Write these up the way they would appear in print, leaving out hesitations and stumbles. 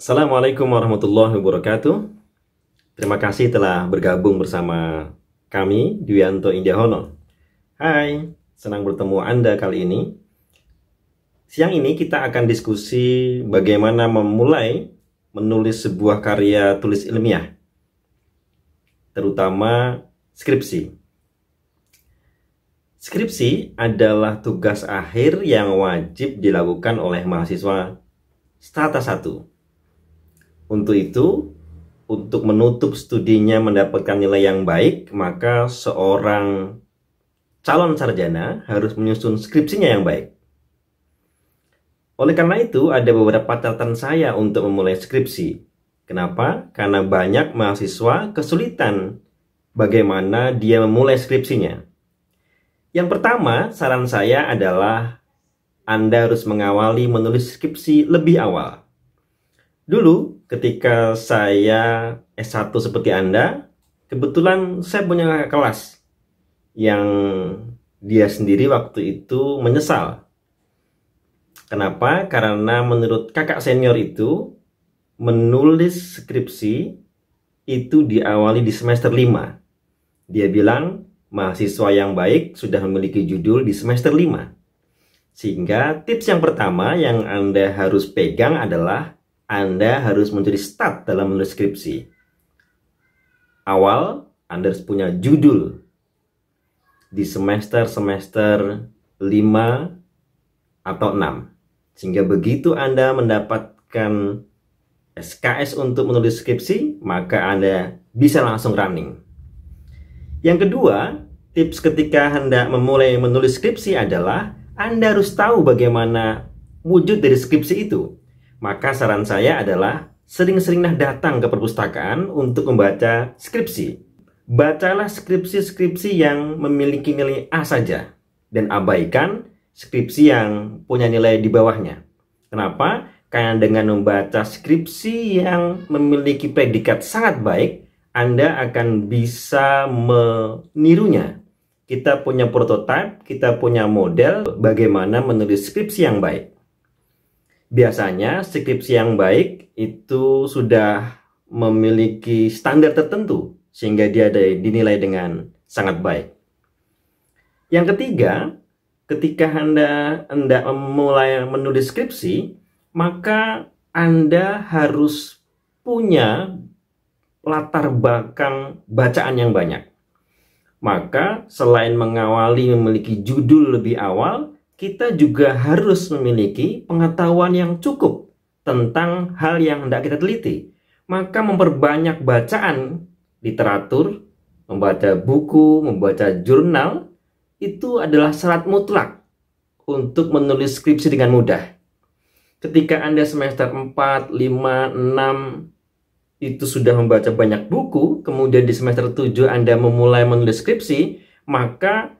Assalamualaikum warahmatullahi wabarakatuh. Terima kasih telah bergabung bersama kami, Dwianto Indiahono. Hai, senang bertemu Anda kali ini. Siang ini kita akan diskusi bagaimana memulai menulis sebuah karya tulis ilmiah, terutama skripsi. Skripsi adalah tugas akhir yang wajib dilakukan oleh mahasiswa strata 1. Untuk itu, untuk menutup studinya mendapatkan nilai yang baik, maka seorang calon sarjana harus menyusun skripsinya yang baik. Oleh karena itu, ada beberapa catatan saya untuk memulai skripsi. Kenapa? Karena banyak mahasiswa kesulitan bagaimana dia memulai skripsinya. Yang pertama, saran saya adalah Anda harus mengawali menulis skripsi lebih awal. Dulu, ketika saya S1 seperti Anda, kebetulan saya punya kakak kelas yang dia sendiri waktu itu menyesal. Kenapa? Karena menurut kakak senior itu, menulis skripsi itu diawali di semester 5. Dia bilang, mahasiswa yang baik sudah memiliki judul di semester 5. Sehingga tips yang pertama yang Anda harus pegang adalah Anda harus menjadi start dalam menulis skripsi. Awal, Anda harus punya judul di semester 5 atau 6. Sehingga begitu Anda mendapatkan SKS untuk menulis skripsi, maka Anda bisa langsung running. Yang kedua, tips ketika hendak memulai menulis skripsi adalah Anda harus tahu bagaimana wujud dari skripsi itu. Maka saran saya adalah sering-seringlah datang ke perpustakaan untuk membaca skripsi. Bacalah skripsi-skripsi yang memiliki nilai A saja dan abaikan skripsi yang punya nilai di bawahnya. Kenapa? Karena dengan membaca skripsi yang memiliki predikat sangat baik, Anda akan bisa menirunya. Kita punya prototipe, kita punya model bagaimana menulis skripsi yang baik. Biasanya skripsi yang baik itu sudah memiliki standar tertentu sehingga dia dinilai dengan sangat baik. Yang ketiga, ketika Anda hendak memulai menulis skripsi, maka Anda harus punya latar belakang bacaan yang banyak. Maka selain mengawali memiliki judul lebih awal, kita juga harus memiliki pengetahuan yang cukup tentang hal yang hendak kita teliti. Maka memperbanyak bacaan literatur, membaca buku, membaca jurnal, itu adalah syarat mutlak untuk menulis skripsi dengan mudah. Ketika Anda semester 4, 5, 6, itu sudah membaca banyak buku, kemudian di semester 7 Anda memulai menulis skripsi, maka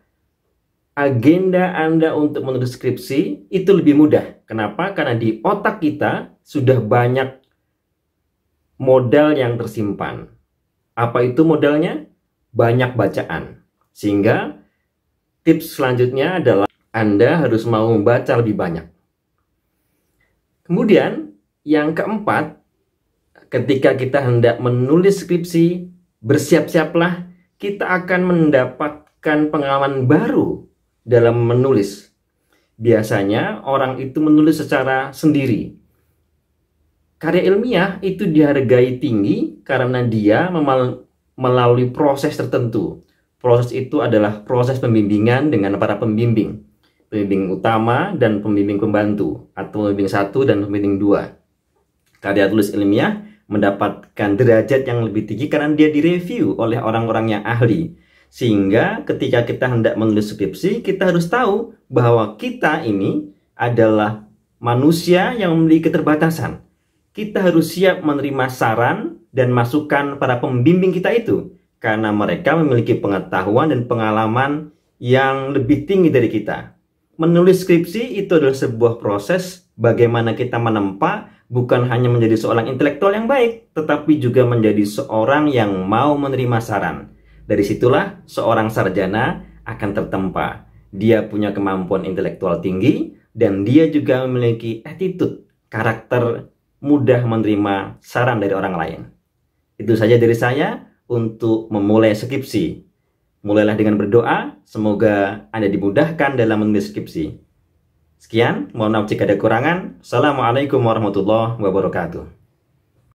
agenda Anda untuk menulis skripsi itu lebih mudah. Kenapa? Karena di otak kita sudah banyak modal yang tersimpan. Apa itu modalnya? Banyak bacaan. Sehingga tips selanjutnya adalah Anda harus mau membaca lebih banyak. Kemudian yang keempat, ketika kita hendak menulis skripsi, bersiap-siaplah, kita akan mendapatkan pengalaman baru dalam menulis. Biasanya orang itu menulis secara sendiri. Karya ilmiah itu dihargai tinggi karena dia melalui proses tertentu. Proses itu adalah proses pembimbingan dengan para pembimbing. Pembimbing utama dan pembimbing pembantu, atau pembimbing 1 dan pembimbing 2. Karya tulis ilmiah mendapatkan derajat yang lebih tinggi karena dia direview oleh orang-orang yang ahli. Sehingga ketika kita hendak menulis skripsi, kita harus tahu bahwa kita ini adalah manusia yang memiliki keterbatasan. Kita harus siap menerima saran dan masukan para pembimbing kita itu, karena mereka memiliki pengetahuan dan pengalaman yang lebih tinggi dari kita. Menulis skripsi itu adalah sebuah proses bagaimana kita menempa bukan hanya menjadi seorang intelektual yang baik, tetapi juga menjadi seorang yang mau menerima saran. Dari situlah seorang sarjana akan tertempa. Dia punya kemampuan intelektual tinggi dan dia juga memiliki attitude, karakter mudah menerima saran dari orang lain. Itu saja dari saya untuk memulai skripsi. Mulailah dengan berdoa, semoga Anda dimudahkan dalam menulis skripsi. Sekian, mohon maaf jika ada kekurangan. Assalamualaikum warahmatullahi wabarakatuh.